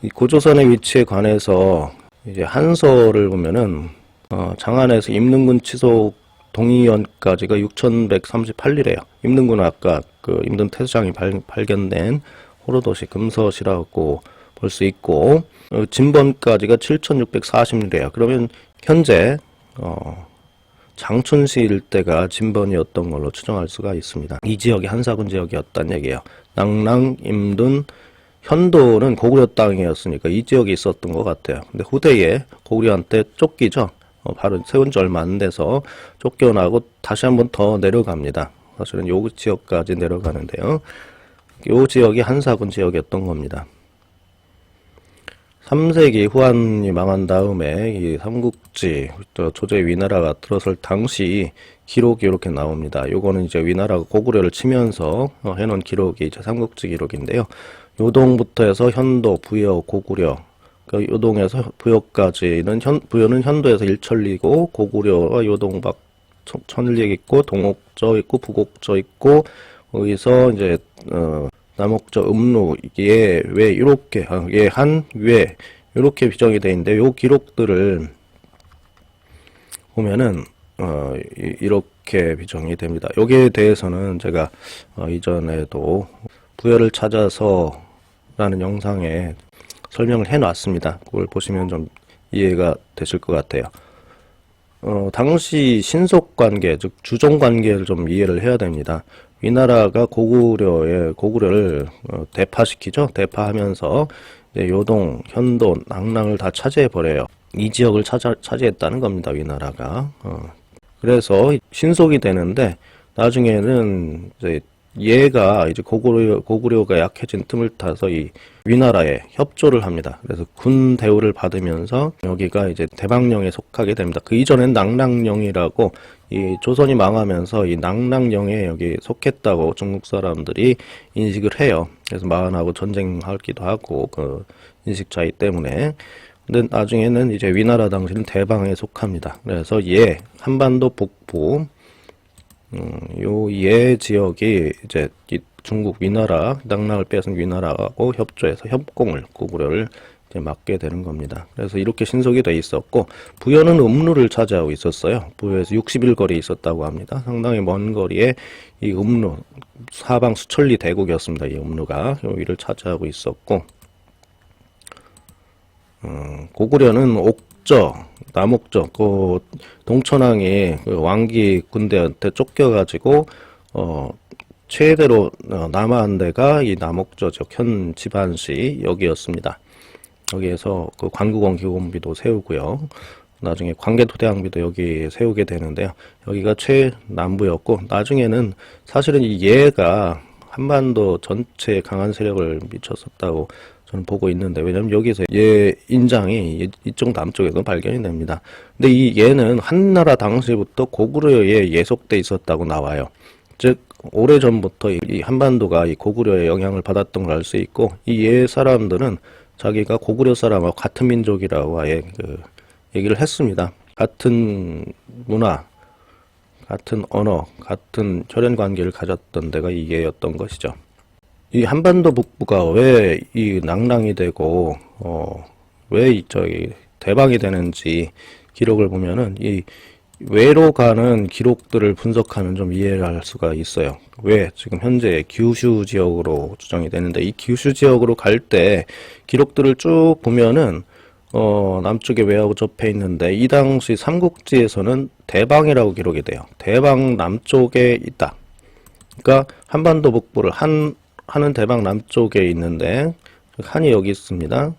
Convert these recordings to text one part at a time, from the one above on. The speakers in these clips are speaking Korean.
이 고조선의 위치에 관해서 이제 한서를 보면은 장안에서 임능군 치속 동의원까지가 6138리래요. 임능군은 아까 그 임든 태수장이 발견된 호로도시 금서시라고 볼 수 있고, 진번까지가 7640리래요. 그러면 현재 장춘시 일대가 진번이었던 걸로 추정할 수가 있습니다. 이 지역이 한사군 지역이었다는 얘기예요. 낙랑, 임둔, 현도는 고구려 땅이었으니까 이 지역에 있었던 것 같아요. 근데 후대에 고구려한테 쫓기죠. 바로 세운 지 얼마 안 돼서 쫓겨나고 다시 한번 더 내려갑니다. 사실은 요 지역까지 내려가는데요. 요 지역이 한사군 지역이었던 겁니다. 3세기 후한이 망한 다음에 이 삼국지, 조조의 위나라가 들어설 당시 기록이 이렇게 나옵니다. 요거는 이제 위나라가 고구려를 치면서 해놓은 기록이 이제 삼국지 기록인데요. 요동부터 해서 현도, 부여, 고구려, 그 요동에서 부여까지는 부여는 현도에서 일천리고 고구려가 요동 밖 천리 있고 동옥저 있고 북옥저 있고 거기서 이제 남옥저 음루 예외 이렇게 예한외 이렇게 비정이 되어 있는데 요 기록들을 보면은 이렇게 비정이 됩니다. 여기에 대해서는 제가 이전에도 부여를 찾아서 라는 영상에 설명을 해 놨습니다. 그걸 보시면 좀 이해가 되실 것 같아요. 당시 신속관계, 즉 주종관계를 좀 이해를 해야 됩니다. 위나라가 고구려를 대파시키죠. 대파하면서 이제 요동, 현도, 낙랑을 다 차지해버려요. 이 지역을 차지했다는 겁니다. 위나라가. 그래서 신속이 되는데 나중에는 이제 얘가 이제 고구려가 약해진 틈을 타서 이 위나라에 협조를 합니다. 그래서 군 대우를 받으면서 여기가 이제 대방령에 속하게 됩니다. 그 이전엔 낙랑령이라고 이 조선이 망하면서 이 낙랑령에 여기 속했다고 중국 사람들이 인식을 해요. 그래서 마흔하고 전쟁하기도 하고 그 인식 차이 때문에. 근데 나중에는 이제 위나라 당시는 대방에 속합니다. 그래서 한반도 북부 요 지역이 이제 중국 위나라, 낙랑을 뺏은 위나라하고 협조해서 협공을 고구려를 이제 맡게 되는 겁니다. 그래서 이렇게 신속이 돼 있었고 부여는 음루를 차지하고 있었어요. 부여에서 60일 거리에 있었다고 합니다. 상당히 먼 거리에 이 음루 사방 수천리 대국이었습니다. 이 음루가 여기를 차지하고 있었고 고구려는 옥저, 남옥저, 그 동천왕이 그 왕기 군대한테 쫓겨가지고 최대로 남아한 데가 이 남옥저 즉 현 지반시 여기였습니다. 여기에서 그 관구공 기원비도 세우고요. 나중에 광개토대왕비도 여기 세우게 되는데요. 여기가 최남부였고 나중에는 사실은 이 얘가 한반도 전체에 강한 세력을 미쳤었다고 저는 보고 있는데 왜냐면 여기서 얘 인장이 이쪽 남쪽에서 발견이 됩니다. 근데 이 얘는 한나라 당시부터 고구려에 예속돼 있었다고 나와요. 즉 오래전부터 이 한반도가 이 고구려의 영향을 받았던 걸 알 수 있고 이 얘 사람들은 자기가 고구려 사람하고 같은 민족이라고 아예 그 얘기를 했습니다. 같은 문화, 같은 언어, 같은 혈연 관계를 가졌던 데가 이 얘였던 것이죠. 이 한반도 북부가 왜 이 낙랑이 되고 왜 저기 대방이 되는지 기록을 보면은 이 외로 가는 기록들을 분석하면 좀 이해를 할 수가 있어요. 왜 지금 현재 규슈 지역으로 추정이 되는데 이 규슈 지역으로 갈 때 기록들을 쭉 보면은 남쪽에 외하고 접해 있는데 이 당시 삼국지에서는 대방이라고 기록이 돼요. 대방 남쪽에 있다. 그러니까 한반도 북부를 한은 대방 남쪽에 있는데 한이 여기 있습니다.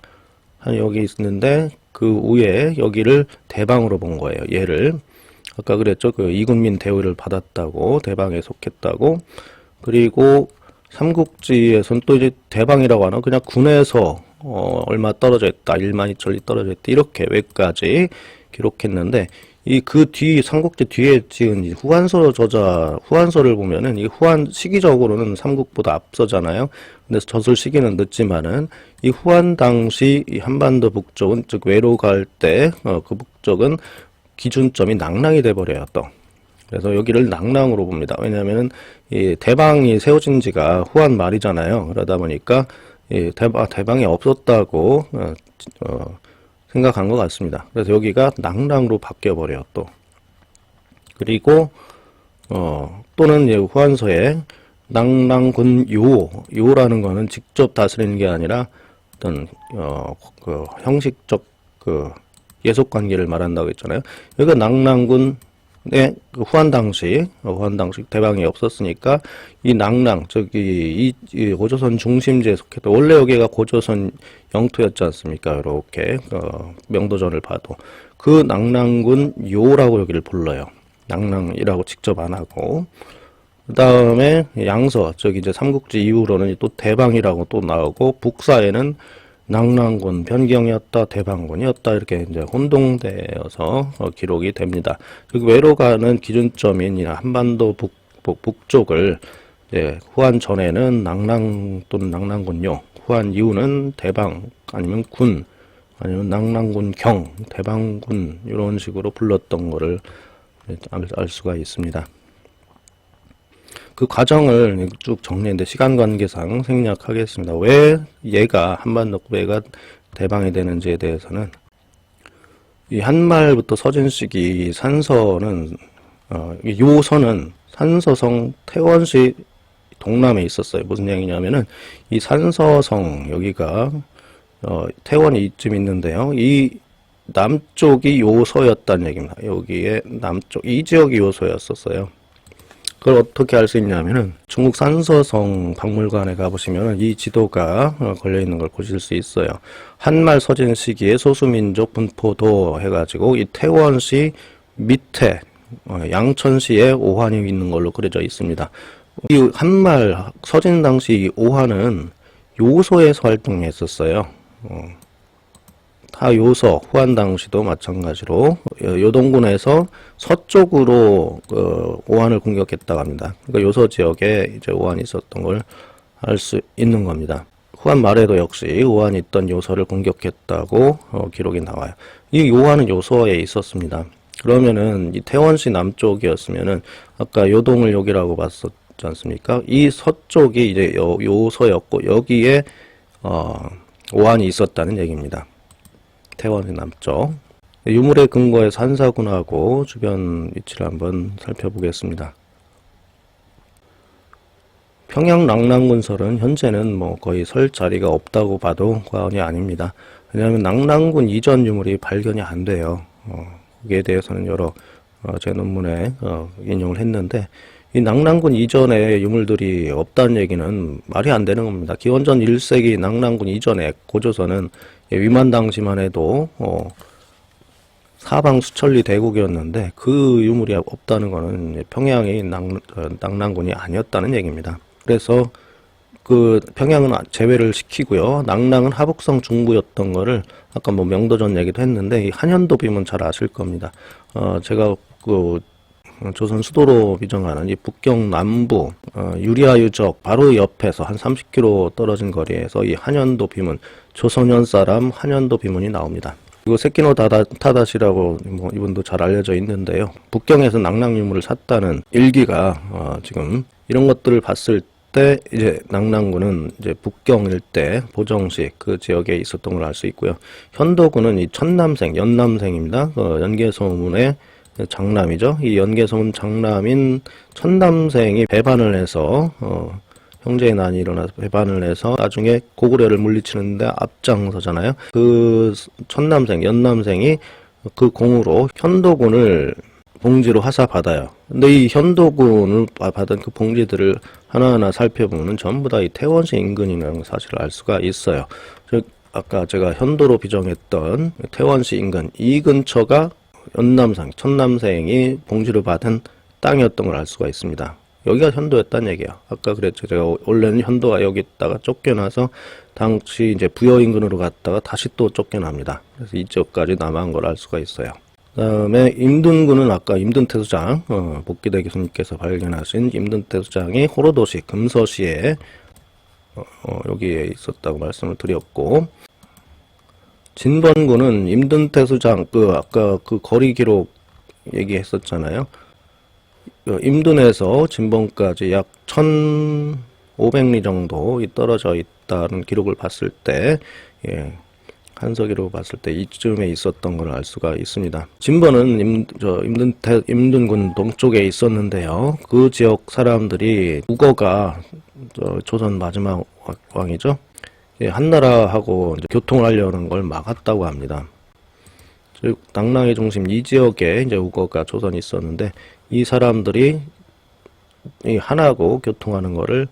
한이 여기 있는데 그 위에 여기를 대방으로 본 거예요. 얘를 아까 그랬죠. 그 이군민 대우를 받았다고 대방에 속했다고. 그리고 삼국지에서는 또 이제 대방이라고 하나 그냥 군에서 얼마 떨어져 있다. 1만 2천리 떨어져 있다. 이렇게 외까지 기록했는데 이 그 뒤 삼국지 뒤에 지은 이 후한서를 보면은 이 후한 시기적으로는 삼국보다 앞서잖아요. 근데 저술 시기는 늦지만은 이 후한 당시 이 한반도 북쪽은 즉 외로 갈 때 그 북쪽은 기준점이 낙랑이 돼 버려요 또. 그래서 여기를 낙랑으로 봅니다. 왜냐하면은 이 대방이 세워진 지가 후한 말이잖아요. 그러다 보니까 대방이 없었다고 생각한 것 같습니다. 그래서 여기가 낭랑으로 바뀌어버려요, 또. 그리고, 또는 후한서에 낭랑군 요라는 거는 직접 다스리는 게 아니라 어떤, 그 형식적 그 예속 관계를 말한다고 했잖아요. 여기가 낭랑군의 그 후한 당시 대방이 없었으니까 이 낭랑, 이 고조선 중심지에 속했던, 원래 여기가 고조선 영토였지 않습니까? 이렇게, 명도전을 봐도. 그 낭랑군 요라고 여기를 불러요. 낭랑이라고 직접 안 하고. 그 다음에 양서, 이제 삼국지 이후로는 또 대방이라고 또 나오고, 북사에는 낭랑군, 변경이었다, 대방군이었다, 이렇게 이제 혼동되어서 기록이 됩니다. 외로가는 기준점인 한반도 북쪽을 이제 후한 전에는 낭랑 또는 낭랑군요, 후한 이후는 대방 아니면 군 아니면 낭랑군 경, 대방군 이런 식으로 불렀던 거를 알 수가 있습니다. 그 과정을 쭉 정리했는데 시간 관계상 생략하겠습니다. 왜 얘가 한반도급배가 대방이 되는지에 대해서는 이 한말부터 서진 시기 산서는 요서는 산서성 태원시 동남에 있었어요. 무슨 얘기냐면은 이 산서성 여기가 태원이 이쯤 있는데요. 이 남쪽이 요서였다는 얘기입니다. 여기에 남쪽 이 지역이 요서였었어요. 그걸 어떻게 알 수 있냐면은 중국 산서성 박물관에 가보시면 이 지도가 걸려있는 걸 보실 수 있어요. 한말 서진 시기에 소수민족 분포도 해가지고 이 태원시 밑에 양천시에 오한이 있는 걸로 그려져 있습니다. 이 한말 서진 당시 이 오한은 요소에서 활동했었어요. 타 요서, 후한 당시도 마찬가지로 요동군에서 서쪽으로 오한을 공격했다고 합니다. 그러니까 요서 지역에 이제 오한이 있었던 걸 알 수 있는 겁니다. 후한 말에도 역시 오한이 있던 요서를 공격했다고 기록이 나와요. 이 오한은 요서에 있었습니다. 그러면은 이 태원시 남쪽이었으면은 아까 요동을 여기라고 봤었지 않습니까? 이 서쪽이 이제 요서였고 여기에 오한이 있었다는 얘기입니다. 태원의 남쪽. 유물의 근거에서 한사군하고 주변 위치를 한번 살펴보겠습니다. 평양 낭랑군설은 현재는 뭐 거의 설 자리가 없다고 봐도 과언이 아닙니다. 왜냐하면 낭랑군 이전 유물이 발견이 안 돼요. 거기에 대해서는 여러 제 논문에 인용을 했는데 이 낭랑군 이전에 유물들이 없다는 얘기는 말이 안 되는 겁니다. 기원전 1세기 낭랑군 이전에 고조선은 위만 당시만 해도 사방 수천리 대국이었는데 그 유물이 없다는 것은 평양이 낭랑군이 아니었다는 얘기입니다. 그래서 그 평양은 제외를 시키고요. 낭랑은 하북성 중부였던 거를 아까 뭐 명도전 얘기도 했는데 이 한현도 비문 잘 아실 겁니다. 제가 그 조선 수도로 비정하는 이 북경 남부 유리아 유적 바로 옆에서 한 30km 떨어진 거리에서 이 한현도 비문, 조선현 사람 한현도 비문이 나옵니다. 그리고 세키노 타다시라고 뭐 이분도 잘 알려져 있는데요. 북경에서 낭랑 유물을 샀다는 일기가 지금 이런 것들을 봤을 때 이제 낭랑군은 이제 북경 일대 보정시 그 지역에 있었던 걸 알 수 있고요. 현도군은 이 연남생입니다. 연개소문의 장남이죠. 이 연개소문 장남인 천남생이 배반을 해서 형제의 난이 일어나서 배반을 해서 나중에 고구려를 물리치는데 앞장서잖아요. 그 연남생이 그 공으로 현도군을 봉지로 하사받아요. 근데 이 현도군을 받은 그 봉지들을 하나하나 살펴보면 전부 다 이 태원시 인근이라는 사실을 알 수가 있어요. 즉 아까 제가 현도로 비정했던 태원시 인근 이 근처가 천남생이 봉지를 받은 땅이었던 걸 알 수가 있습니다. 여기가 현도였다는 얘기예요. 아까 그랬죠. 제가 원래는 현도가 여기 있다가 쫓겨나서 당시 이제 부여 인근으로 갔다가 다시 또 쫓겨납니다. 그래서 이쪽까지 남아한 걸 알 수가 있어요. 그다음에 임둔군은 아까 임둔태수장 복기대 교수님께서 발견하신 임둔태수장이 호로도시 금서시에 여기에 있었다고 말씀을 드렸고, 진번군은 임둔태수장 아까 그 거리 기록 얘기했었잖아요. 임둔에서 진번까지 약 1,500리 정도 떨어져 있다는 기록을 봤을 때, 한서기로 봤을 때 이쯤에 있었던 걸 알 수가 있습니다. 진번은 임든군 동쪽에 있었는데요. 그 지역 사람들이 우거가 조선 마지막 왕이죠. 한나라하고 이제 교통을 하려는 걸 막았다고 합니다. 즉 당랑의 중심 이 지역에 이제 우거가 조선이 있었는데 이 사람들이 이 한하고 교통하는 거를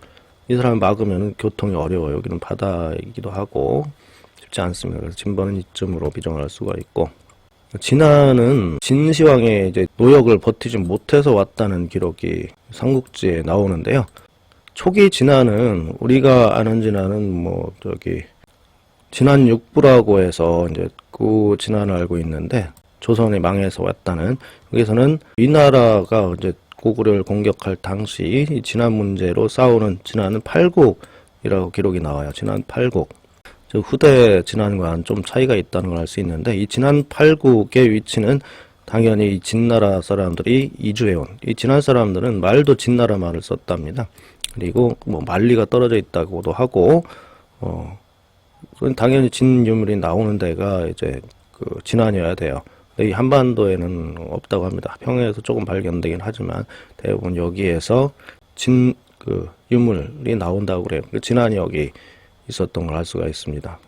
이 사람 막으면 교통이 어려워요. 여기는 바다이기도 하고 쉽지 않습니다. 그래서 진번은 이쯤으로 비정을 할 수가 있고, 진안은 진시황의 이제 노역을 버티지 못해서 왔다는 기록이 삼국지에 나오는데요. 초기 진안은 우리가 아는 진안은 진안 육부라고 해서 이제 그 진안을 알고 있는데 조선이 망해서 왔다는, 여기서는 위나라가 이제 고구려를 공격할 당시 이 진안 문제로 싸우는 진안은 팔국이라고 기록이 나와요. 진안 팔국. 즉 후대 진안과는 좀 차이가 있다는 걸 알 수 있는데, 이 진안 팔국의 위치는 당연히 이 진나라 사람들이 이주해온, 이 진안 사람들은 말도 진나라 말을 썼답니다. 그리고 만리가 떨어져 있다고도 하고, 당연히 진 유물이 나오는 데가 이제 그 진안이어야 돼요. 이 한반도에는 없다고 합니다. 평양에서 조금 발견되긴 하지만 대부분 여기에서 유물이 나온다고 그래요. 진안이 여기 있었던 걸 알 수가 있습니다.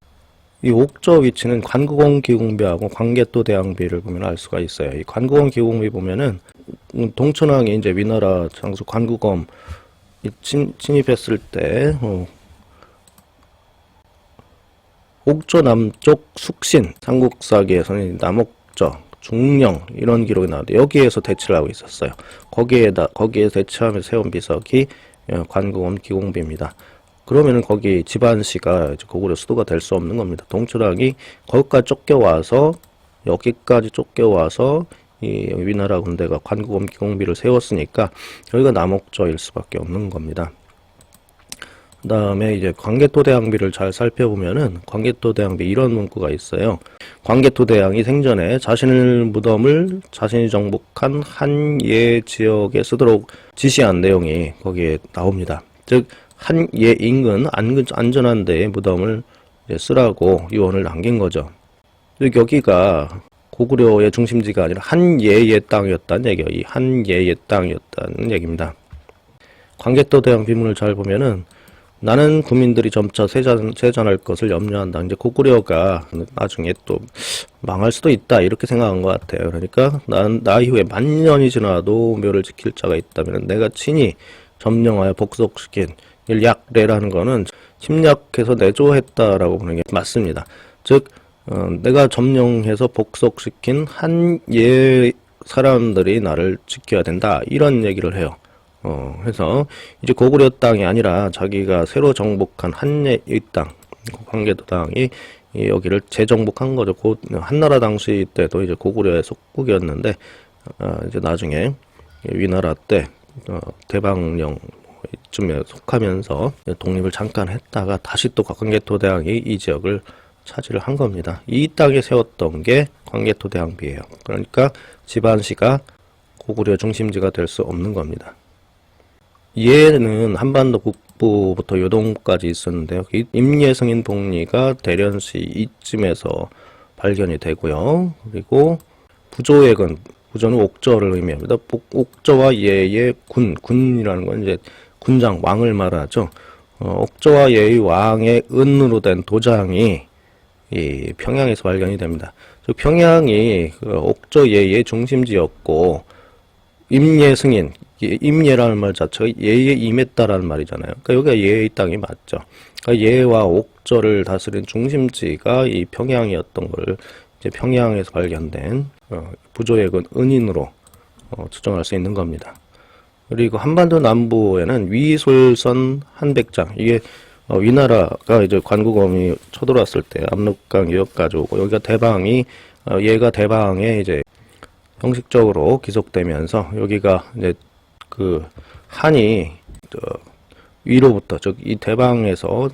이 옥저 위치는 관구공 기공비하고 광개토 대왕비를 보면 알 수가 있어요. 이 관구공 기공비 보면은 동천왕이 이제 위나라 장수 관구검 침입했을 때 옥저 남쪽 숙신 삼국사기에서는 남옥저 중령 이런 기록이 나오는데 여기에서 대치를 하고 있었어요. 거기에 대치하면서 세운 비석이 관구검 기공비입니다. 그러면은 거기 지반시가 고구려 수도가 될 수 없는 겁니다. 동천왕이 거기까지 쫓겨와서 여기까지 쫓겨와서 이 위나라 군대가 관구검 기공비를 세웠으니까 여기가 남옥저일 수밖에 없는 겁니다. 그 다음에 이제 광개토대왕비를 잘 살펴보면은 광개토대왕비 이런 문구가 있어요. 광개토대왕이 생전에 자신의 무덤을 자신이 정복한 한예 지역에 쓰도록 지시한 내용이 거기에 나옵니다. 즉 한예 인근 안전한 데에 무덤을 쓰라고 유언을 남긴 거죠. 즉 여기가 고구려의 중심지가 아니라 한예의 땅이었다는 얘기예요. 이 한예의 땅이었다는 얘기입니다. 광개토대왕 비문을 잘 보면은 나는 국민들이 점차 세잔할 것을 염려한다. 이제 고구려가 나중에 또 망할 수도 있다 이렇게 생각한 것 같아요. 그러니까 나 이후에 만년이 지나도 묘를 지킬 자가 있다면 내가 친히 점령하여 복속시킨 약례라는 거는 침략해서 내조했다라고 보는 게 맞습니다. 즉 내가 점령해서 복속시킨 한예 사람들이 나를 지켜야 된다 이런 얘기를 해요. 그래서 이제 고구려 땅이 아니라 자기가 새로 정복한 한예의 땅, 광개토 땅이 여기를 재정복한 거죠. 곧 한나라 당시 때도 이제 고구려의 속국이었는데 이제 나중에 위나라 때 대방령 쯤에 속하면서 독립을 잠깐 했다가 다시 또 광개토대왕이 이 지역을 차지를 한 겁니다. 이 땅에 세웠던 게 광개토대왕비예요. 그러니까 지반시가 고구려 중심지가 될 수 없는 겁니다. 얘는 한반도 북부부터 요동까지 있었는데요. 임예승인 복리가 대련시 이쯤에서 발견이 되고요. 그리고 부조액은, 부조는 옥저를 의미합니다. 옥저와 예의 군이라는 건 이제 군장, 왕을 말하죠. 옥저와 예의 왕의 은으로 된 도장이 이 평양에서 발견이 됩니다. 평양이 옥저 예의 중심지였고, 임예 승인, 임예라는 말 자체가 예에 임했다라는 말이잖아요. 그러니까 여기가 예의 땅이 맞죠. 그러니까 예와 옥저를 다스린 중심지가 이 평양이었던 걸 이제 평양에서 발견된 부조액은 은인으로 추정할 수 있는 겁니다. 그리고 한반도 남부에는 위솔선 한백장, 이게 위나라가 이제 관구검이 쳐들어왔을 때 압록강 유역까지 오고 여기가 대방이 얘가 대방에 이제 형식적으로 기속되면서 여기가 이제 그 한이 위로부터 즉 이 대방에서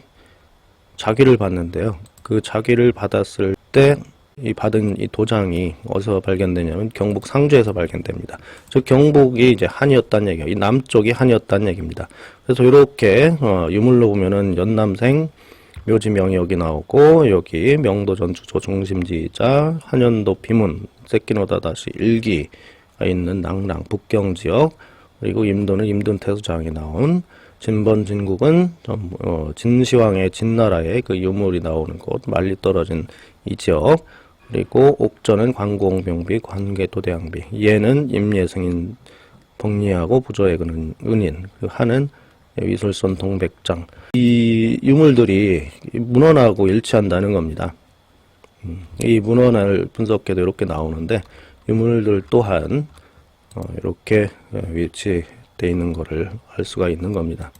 자기를 받는데요. 그 자기를 받았을 때 이 받은 이 도장이 어디서 발견되냐면 경북 상주에서 발견됩니다. 즉 경북이 이제 한이었다는 얘기예요. 이 남쪽이 한이었다는 얘기입니다. 그래서 이렇게 유물로 보면은 연남생, 묘지명이 여기 나오고, 여기 명도전 주조 중심지이자 한현도 비문 세키노다 일기가 있는 낭랑 북경지역, 그리고 임도는 임둔태수장이 나온, 진번 진국은 진시황의 진나라의 그 유물이 나오는 곳, 멀리 떨어진 이 지역, 그리고 옥전은 관공병비 관계도대왕비, 얘는 임예승인 덕리하고 부조의 은인, 그 하는 위술선 동백장. 이 유물들이 문헌하고 일치한다는 겁니다. 이 문헌을 분석해도 이렇게 나오는데, 유물들 또한 이렇게 위치되어 있는 것을 알 수가 있는 겁니다.